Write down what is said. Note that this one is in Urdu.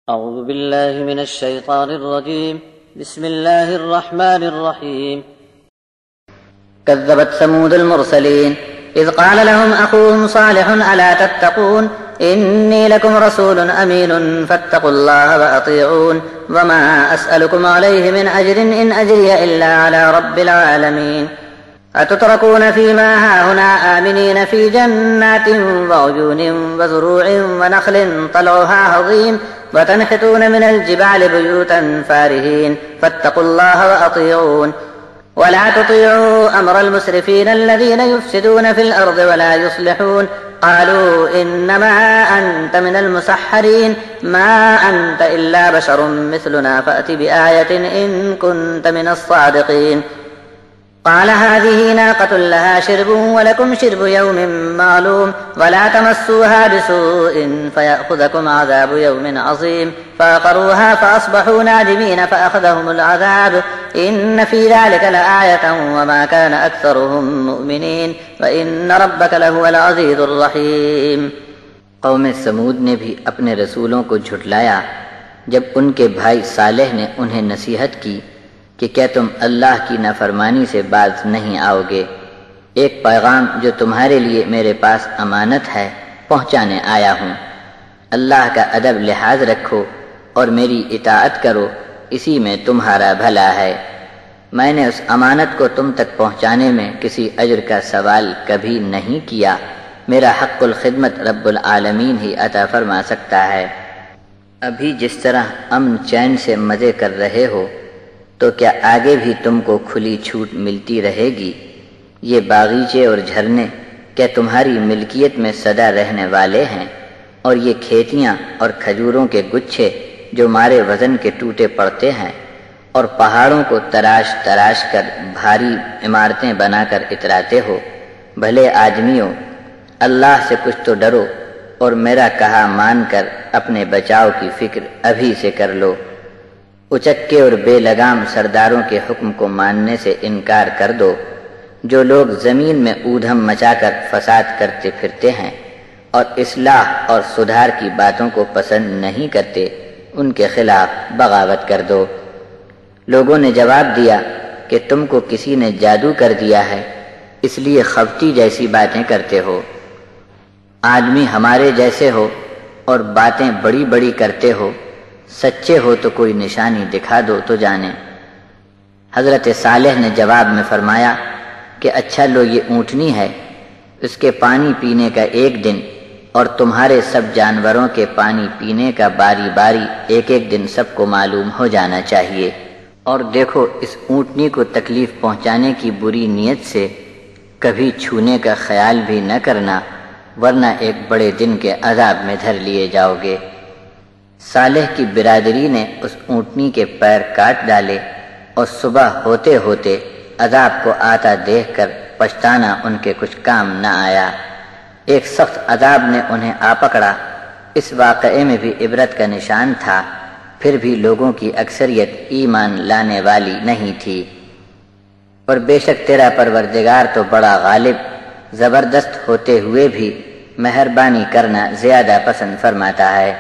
أعوذ بالله من الشيطان الرجيم بسم الله الرحمن الرحيم كذبت ثمود المرسلين إذ قال لهم أخوهم صالح ألا تتقون إني لكم رسول أمين فاتقوا الله وأطيعون وما أسألكم عليه من أجر إن أجري إلا على رب العالمين أتتركون فيما هاهنا آمنين في جنات وعيون وزروع ونخل طلعها هضيم وتنحتون من الجبال بيوتا فارهين فاتقوا الله وأطيعون ولا تطيعوا أمر المسرفين الذين يفسدون في الأرض ولا يصلحون قالوا إنما أنت من المسحرين ما أنت إلا بشر مثلنا فأت بآية إن كنت من الصادقين قال هذه ناقة لها شرب ولكم شرب يوم معلوم ولا تمسوها بسوء فيأخذكم عذاب يوم عظيم فعقروها فأصبحوا نادمين فأخذهم العذاب إن في ذلك لآية وما كان أكثرهم مؤمنين وإن ربك لهو العزيز الرحيم۔ قوم سمود نے بھی اپنے رسولوں کو جھٹلایا جب ان کے بھائی صالح نے انہیں نصیحت کی کہ کیا تم اللہ کی نافرمانی سے باز نہیں آؤ گے؟ ایک پیغام جو تمہارے لیے میرے پاس امانت ہے پہنچانے آیا ہوں۔ اللہ کا ادب لحاظ رکھو اور میری اطاعت کرو، اسی میں تمہارا بھلا ہے۔ میں نے اس امانت کو تم تک پہنچانے میں کسی اجر کا سوال کبھی نہیں کیا، میرا حق الخدمت رب العالمین ہی عطا فرما سکتا ہے۔ ابھی جس طرح امن چین سے مزے کر رہے ہو تو کیا آگے بھی تم کو کھلی چھوٹ ملتی رہے گی؟ یہ باغیچے اور جھرنے کیا تمہاری ملکیت میں سدا رہنے والے ہیں؟ اور یہ کھیتیاں اور کھجوروں کے گچھے جو مارے وزن کے ٹوٹے پڑتے ہیں، اور پہاڑوں کو تراش تراش کر بھاری عمارتیں بنا کر اتراتے ہو؟ بھلے آدمیوں، اللہ سے کچھ تو ڈرو اور میرا کہا مان کر اپنے بچاؤ کی فکر ابھی سے کر لو۔ اچکے اور بے لگام سرداروں کے حکم کو ماننے سے انکار کر دو۔ جو لوگ زمین میں اودھم مچا کر فساد کرتے پھرتے ہیں اور اصلاح اور سدھار کی باتوں کو پسند نہیں کرتے، ان کے خلاف بغاوت کر دو۔ لوگوں نے جواب دیا کہ تم کو کسی نے جادو کر دیا ہے، اس لیے خفتی جیسی باتیں کرتے ہو۔ آدمی ہمارے جیسے ہو اور باتیں بڑی بڑی کرتے ہو، سچے ہو تو کوئی نشانی دکھا دو تو جانے۔ حضرت صالح نے جواب میں فرمایا کہ اچھا لو، یہ اونٹنی ہے، اس کے پانی پینے کا ایک دن اور تمہارے سب جانوروں کے پانی پینے کا باری باری ایک ایک دن سب کو معلوم ہو جانا چاہیے۔ اور دیکھو، اس اونٹنی کو تکلیف پہنچانے کی بری نیت سے کبھی چھونے کا خیال بھی نہ کرنا، ورنہ ایک بڑے دن کے عذاب میں دھر لیے جاؤ گے۔ صالح کی برادری نے اس اونٹنی کے پیر کاٹ ڈالے اور صبح ہوتے ہوتے عذاب کو آتا دیکھ کر پچھتانا ان کے کچھ کام نہ آیا۔ ایک سخت عذاب نے انہیں آ پکڑا۔ اس واقعے میں بھی عبرت کا نشان تھا، پھر بھی لوگوں کی اکثریت ایمان لانے والی نہیں تھی۔ اور بے شک تیرا پروردگار تو بڑا غالب، زبردست ہوتے ہوئے بھی مہربانی کرنا زیادہ پسند فرماتا ہے۔